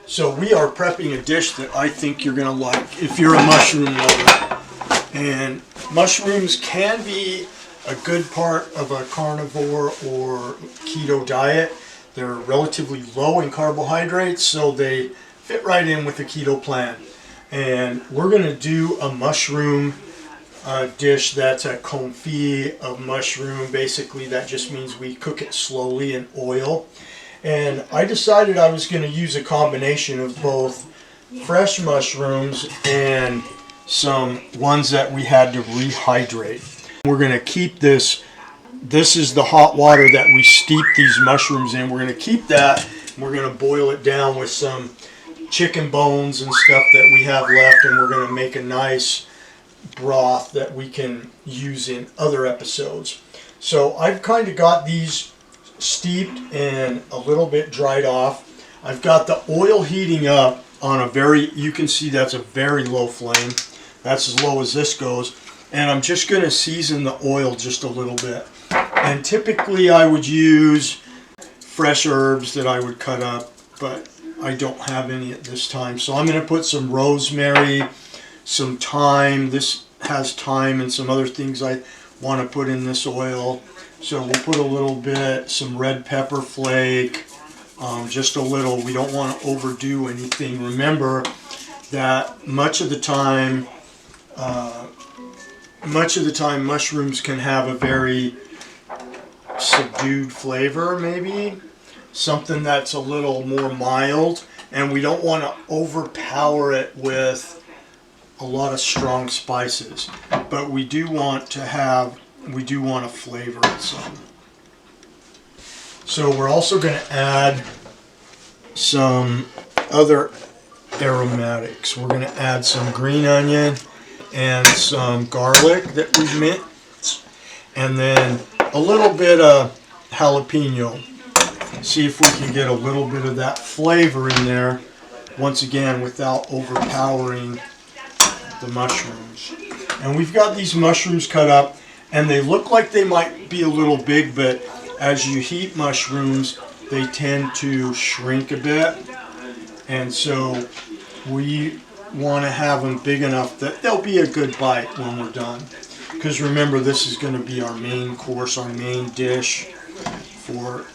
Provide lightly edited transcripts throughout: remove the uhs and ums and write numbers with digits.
So we are prepping a dish that I think you're going to like if you're a mushroom lover. And mushrooms can be a good part of a carnivore or keto diet. They're relatively low in carbohydrates, so they fit right in with the keto plan. And we're going to do a mushroom dish that's a confit of mushroom. Basically, that just means we cook it slowly in oil. And I decided I was going to use a combination of both fresh mushrooms and some ones that we had to rehydrate. We're going to keep this is the hot water that we steep these mushrooms in. We're going to keep that. We're going to boil it down with some chicken bones and stuff that we have left, and we're going to make a nice broth that we can use in other episodes. So I've kind of got these steeped and a little bit dried off. I've got the oil heating up on a you can see that's a very low flame. That's as low as this goes. And I'm just going to season the oil just a little bit. And typically I would use fresh herbs that I would cut up, but I don't have any at this time. So I'm going to put some rosemary, some thyme. This has thyme and some other things I want to put in this oil. So we'll put a little bit, some red pepper flake, just a little. We don't want to overdo anything. Remember that much of the time mushrooms can have a very subdued flavor, maybe something that's a little more mild, and we don't want to overpower it with a lot of strong spices, but we do want to flavor it some. So we're also going to add some other aromatics. We're going to add some green onion and some garlic that we've minced, and then a little bit of jalapeno. See if we can get a little bit of that flavor in there, once again, without overpowering the mushrooms. And we've got these mushrooms cut up, and they look like they might be a little big, but as you heat mushrooms, they tend to shrink a bit. And so we want to have them big enough that they'll be a good bite when we're done. Because remember, this is going to be our main course, our main dish for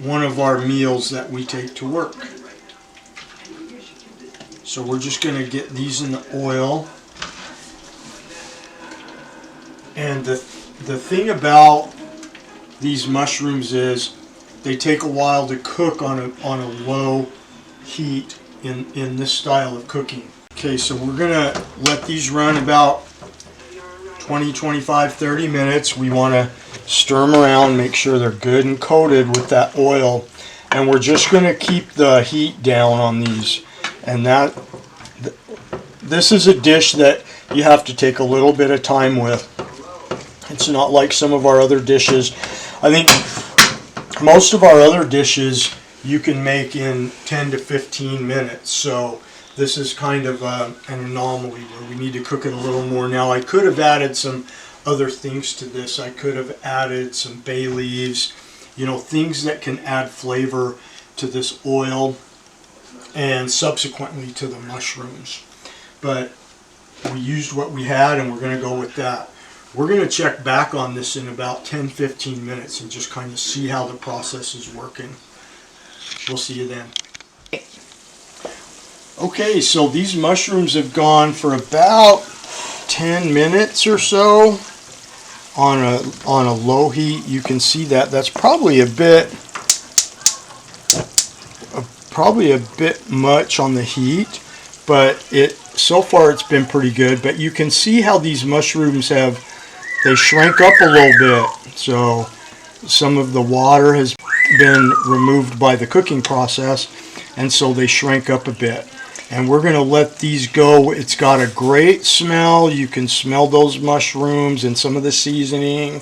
one of our meals that we take to work. So we're just going to get these in the oil. And the thing about these mushrooms is they take a while to cook on a low heat in this style of cooking. Okay, so we're going to let these run about 20, 25, 30 minutes. We want to stir them around, make sure they're good and coated with that oil. And we're just going to keep the heat down on these. And this is a dish that you have to take a little bit of time with. It's not like some of our other dishes. I think most of our other dishes you can make in 10 to 15 minutes. So this is kind of an anomaly where we need to cook it a little more. Now I could have added some other things to this. I could have added some bay leaves, things that can add flavor to this oil and subsequently to the mushrooms. But we used what we had, and we're going to go with that. We're going to check back on this in about 10-15 minutes and just kind of see how the process is working. We'll see you then. Okay, so these mushrooms have gone for about 10 minutes or so on a low heat. You can see that that's probably a bit much on the heat, but so far it's been pretty good. But you can see how these mushrooms they shrank up a little bit. So some of the water has been removed by the cooking process, and so they shrank up a bit. And we're going to let these go. It's got a great smell. You can smell those mushrooms and some of the seasoning.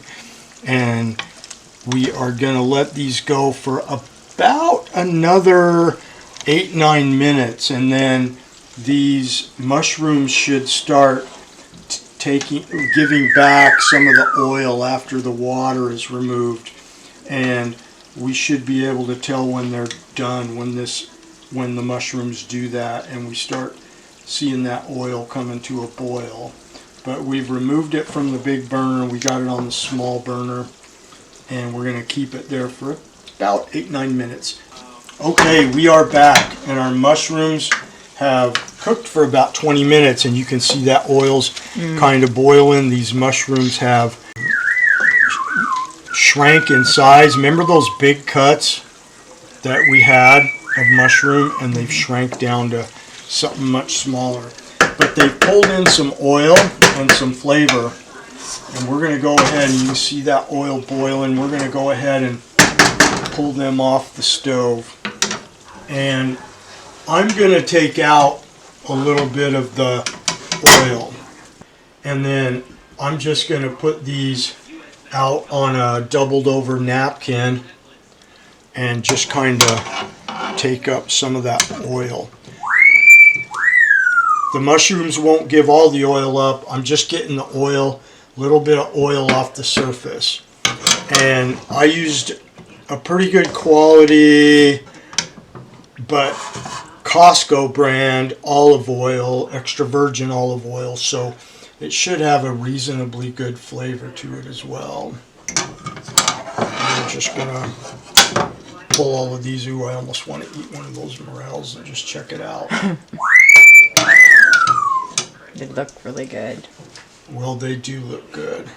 And we are going to let these go for about another 8-9 minutes. And then these mushrooms should start giving back some of the oil after the water is removed. And we should be able to tell when they're done, when this when the mushrooms do that and we start seeing that oil coming to a boil. But we've removed it from the big burner. We got it on the small burner, and we're going to keep it there for about 8-9 minutes. Okay, we are back, and our mushrooms have cooked for about 20 minutes, and you can see that oil's kind of boiling. These mushrooms have shrank in size. Remember those big cuts that we had of mushroom, and they've shrank down to something much smaller. But they've pulled in some oil and some flavor, and we're going to go ahead, and you can see that oil boiling. We're going to go ahead and pull them off the stove. And I'm going to take out a little bit of the oil, and then I'm just going to put these out on a doubled over napkin and just kind of take up some of that oil. The mushrooms won't give all the oil up. I'm just getting the oil, a little bit of oil off the surface. And I used a pretty good quality, but Costco brand olive oil, extra virgin olive oil, so it should have a reasonably good flavor to it as well. I'm just gonna pull all of these. Ooh, I almost want to eat one of those morels and just check it out. They look really good. Well, they do look good.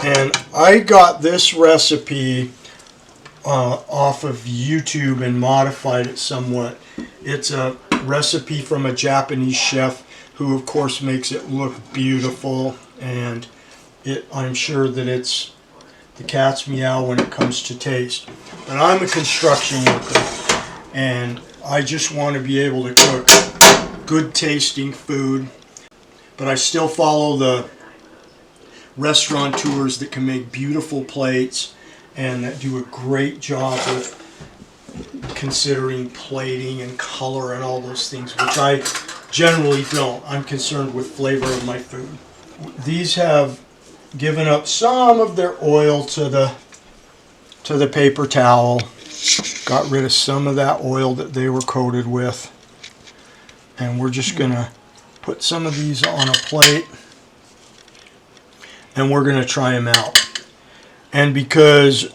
And I got this recipe off of YouTube and modified it somewhat. It's a recipe from a Japanese chef who of course makes it look beautiful, and I'm sure that it's the cat's meow when it comes to taste. But I'm a construction worker, and I just want to be able to cook good tasting food, but I still follow the restaurateurs that can make beautiful plates and that do a great job of considering plating and color and all those things, which I generally don't. I'm concerned with flavor of my food. These have given up some of their oil to the paper towel. Got rid of some of that oil that they were coated with. And we're just going to put some of these on a plate, and we're going to try them out. And because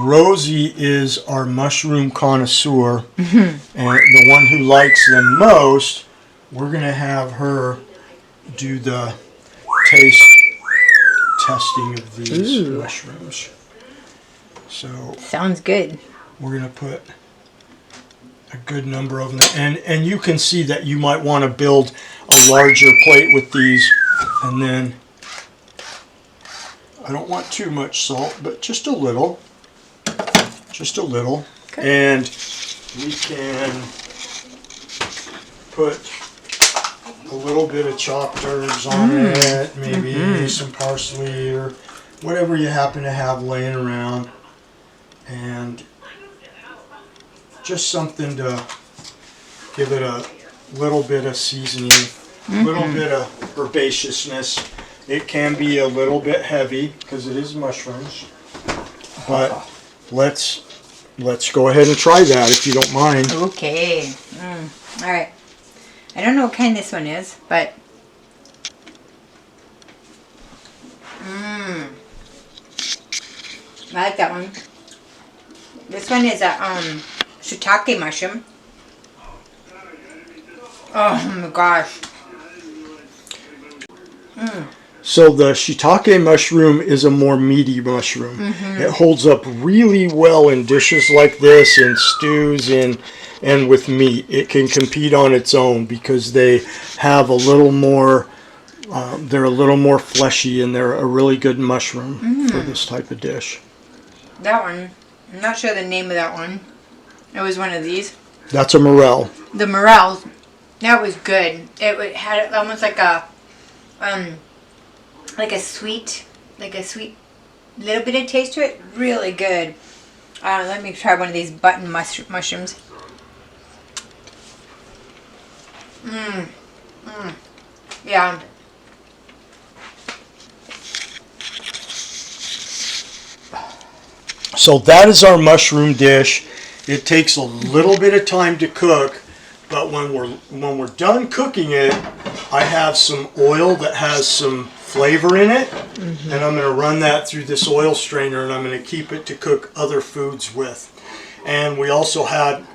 Rosie is our mushroom connoisseur and the one who likes them most, we're going to have her do the taste testing of these mushrooms. So sounds good. We're going to put a good number of them, and you can see that you might want to build a larger plate with these, and then I don't want too much salt, but just a little, okay. And we can put a little bit of chopped herbs on it, maybe some parsley or whatever you happen to have laying around, and just something to give it a little bit of seasoning, a little bit of herbaceousness. It can be a little bit heavy because it is mushrooms, but let's go ahead and try that if you don't mind. Okay. All right. I don't know what kind this one is, but I like that one. This one is a shiitake mushroom. Oh my gosh. So the shiitake mushroom is a more meaty mushroom. It holds up really well in dishes like this, in stews, and with meat. It can compete on its own because they have a little more, they're a little more fleshy, and they're a really good mushroom for this type of dish. That one, I'm not sure the name of that one. It was one of these. That's a morel. The morels, that was good. It had almost like a sweet little bit of taste to it. Really good. Let me try one of these button mushrooms. Yeah. So that is our mushroom dish. It takes a little bit of time to cook, but when we're done cooking it, I have some oil that has some flavor in it, and I'm going to run that through this oil strainer, and I'm going to keep it to cook other foods with. And we also had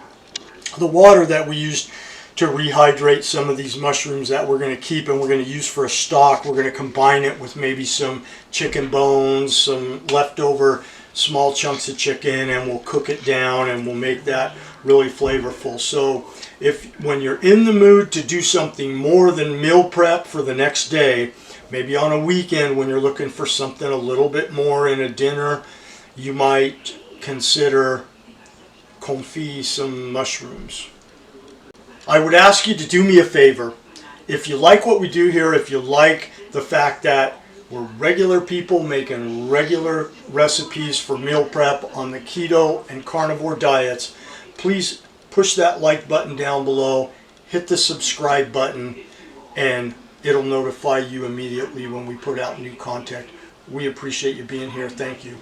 the water that we used to rehydrate some of these mushrooms that we're going to keep and we're going to use for a stock. We're going to combine it with maybe some chicken bones, some leftover small chunks of chicken, and we'll cook it down and we'll make that really flavorful. So if when you're in the mood to do something more than meal prep for the next day, maybe on a weekend when you're looking for something a little bit more in a dinner, you might consider confit some mushrooms. I would ask you to do me a favor. If you like what we do here, if you like the fact that we're regular people making regular recipes for meal prep on the keto and carnivore diets, please push that like button down below, hit the subscribe button, and it'll notify you immediately when we put out new content. We appreciate you being here. Thank you.